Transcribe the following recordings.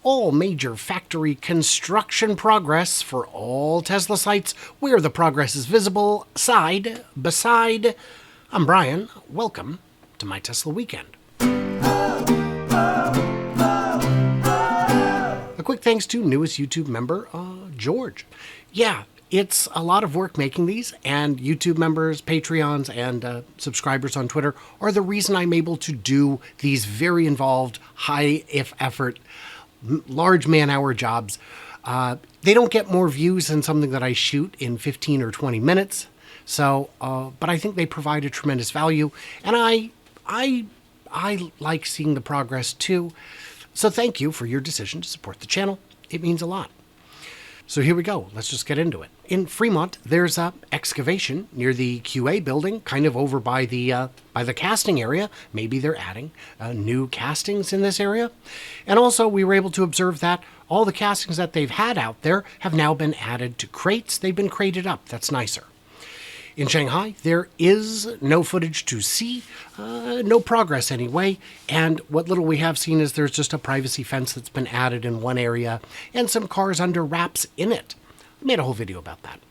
all major factory construction progress for all Tesla sites where the progress is visible, side by side. I'm Brian. Welcome to my Tesla Weekend. A quick thanks to newest YouTube member, George. Yeah, it's a lot of work making these, and YouTube members, Patreons, and subscribers on Twitter are the reason I'm able to do these very involved, high-effort, large man-hour jobs. They don't get more views than something that I shoot in 15 or 20 minutes, so, but I think they provide a tremendous value, and I like seeing the progress too. So thank you for your decision to support the channel. It means a lot. So here we go. Let's just get into it. In Fremont, there's a excavation near the QA building, kind of over by the casting area. Maybe they're adding new castings in this area. And also, we were able to observe that all the castings that they've had out there have now been added to crates. They've been crated up. That's nicer. In Shanghai, there is no footage to see, no progress anyway, and what little we have seen is there's just a privacy fence that's been added in one area and some cars under wraps in it. I made a whole video about that.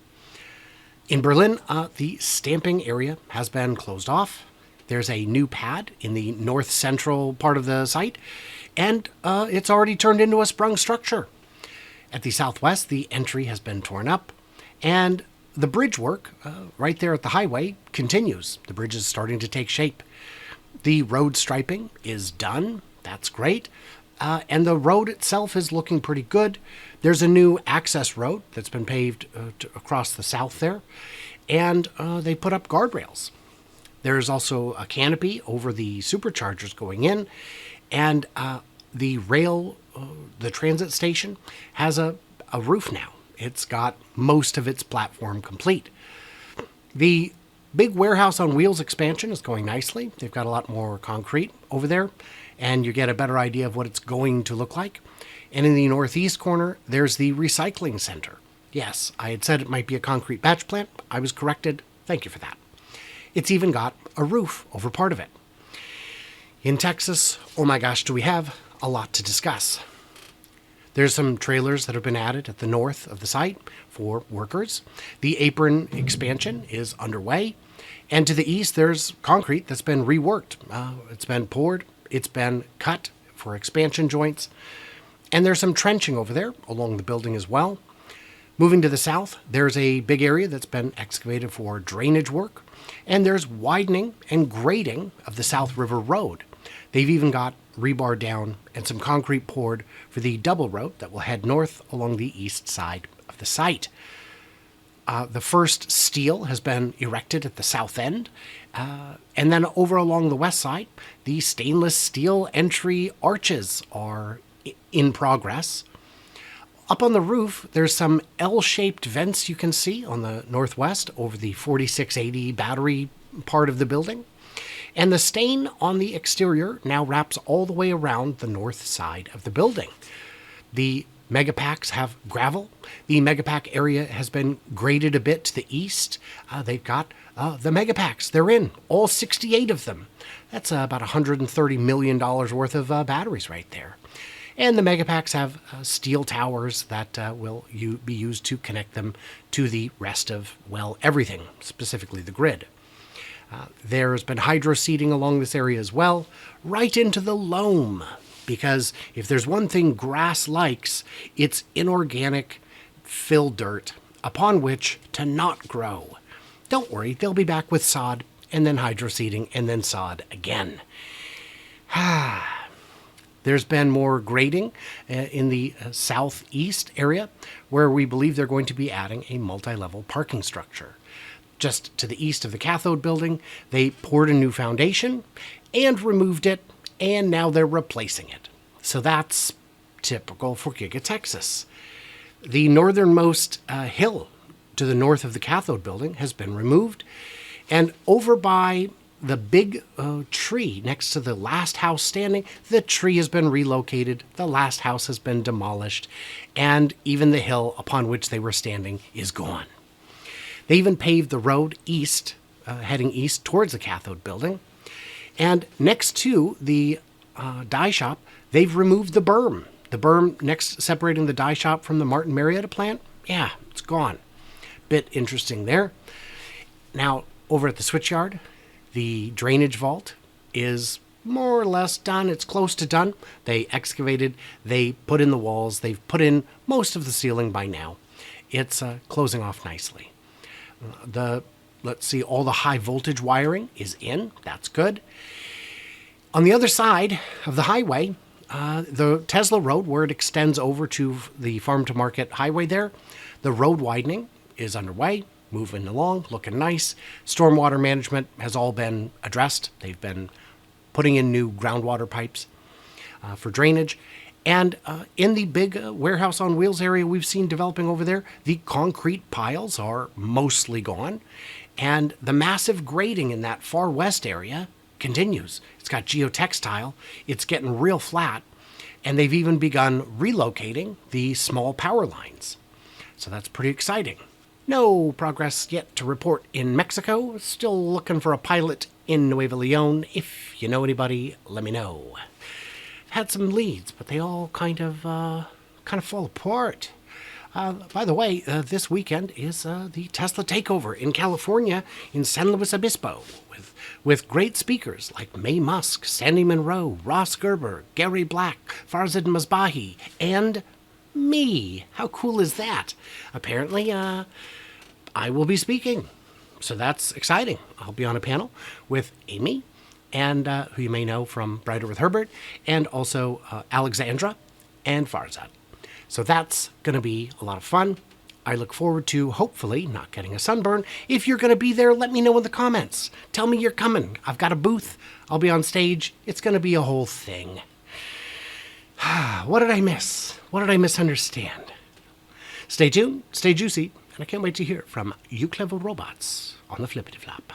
In Berlin, the stamping area has been closed off. There's a new pad in the north central part of the site, and it's already turned into a sprung structure. At the southwest, the entry has been torn up, and the bridge work right there at the highway continues. The bridge is starting to take shape. The road striping is done. That's great. And the road itself is looking pretty good. There's a new access road that's been paved across the south there. And they put up guardrails. There's also a canopy over the superchargers going in. And the rail, the transit station, has a roof now. It's got most of its platform complete. The big warehouse on wheels expansion is going nicely. They've got a lot more concrete over there, and you get a better idea of what it's going to look like. And in the northeast corner, there's the recycling center. Yes, I had said it might be a concrete batch plant. I was corrected. Thank you for that. It's even got a roof over part of it. In Texas, oh my gosh, do we have a lot to discuss. There's some trailers that have been added at the north of the site for workers. The apron expansion is underway. And to the east, there's concrete that's been reworked. It's been poured. It's been cut for expansion joints. And there's some trenching over there along the building as well. Moving to the south, there's a big area that's been excavated for drainage work. And there's widening and grading of the South River Road. They've even got rebar down and some concrete poured for the double road that will head north along the east side of the site. The first steel has been erected at the south end. And then over along the west side, the stainless steel entry arches are in progress. Up on the roof, there's some L-shaped vents you can see on the northwest over the 4680 battery part of the building. And the stain on the exterior now wraps all the way around the north side of the building. The megapacks have gravel. The megapack area has been graded a bit to the east. They've got the megapacks. They're in, all 68 of them. That's about $130 million worth of batteries right there. And the megapacks have steel towers that will be used to connect them to the rest of, well, everything, specifically the grid. There's been hydro seeding along this area as well, right into the loam, because if there's one thing grass likes, it's inorganic fill dirt upon which to not grow. Don't worry, they'll be back with sod, and then hydro seeding, and then sod again. There's been more grading in the southeast area, where we believe they're going to be adding a multi-level parking structure. Just to the east of the cathode building, they poured a new foundation and removed it, and now they're replacing it. So that's typical for Giga Texas. The northernmost hill to the north of the cathode building has been removed, and over by the big tree next to the last house standing, the tree has been relocated, the last house has been demolished, and even the hill upon which they were standing is gone. They even paved the road east, heading east towards the cathode building. And next to the dye shop, they've removed the berm The berm next separating the die shop from the Martin Marietta plant, yeah, it's gone. Bit interesting there. Now, over at the switchyard, the drainage vault is more or less done. It's close to done. They excavated, they put in the walls, they've put in most of the ceiling by now. It's closing off nicely. Let's see, all the high voltage wiring is in. That's good. On the other side of the highway, the Tesla road, where it extends over to the farm to market highway there, the road widening is underway, moving along, looking nice. Stormwater management has all been addressed. They've been putting in new groundwater pipes for drainage. And in the big warehouse on wheels area we've seen developing over there, the concrete piles are mostly gone. And the massive grading in that far west area continues. It's got geotextile. It's getting real flat. And they've even begun relocating the small power lines. So that's pretty exciting. No progress yet to report in Mexico. Still looking for a pilot in Nuevo Leon. If you know anybody, let me know. Had some leads, but they all kind of fall apart. By the way, this weekend is the Tesla Takeover in California, in San Luis Obispo, with great speakers like Mae Musk, Sandy Monroe, Ross Gerber, Gary Black, Farzad Masbahi, and me. How cool is that? Apparently, I will be speaking, so that's exciting. I'll be on a panel with Amy, and who you may know from Brighter with Herbert, and also Alexandra and Farzad. So that's going to be a lot of fun. I look forward to, hopefully, not getting a sunburn. If you're going to be there, let me know in the comments. Tell me you're coming. I've got a booth. I'll be on stage. It's going to be a whole thing. What did I miss? What did I misunderstand? Stay tuned, stay juicy, and I can't wait to hear from you clever robots on the Flippity Flop.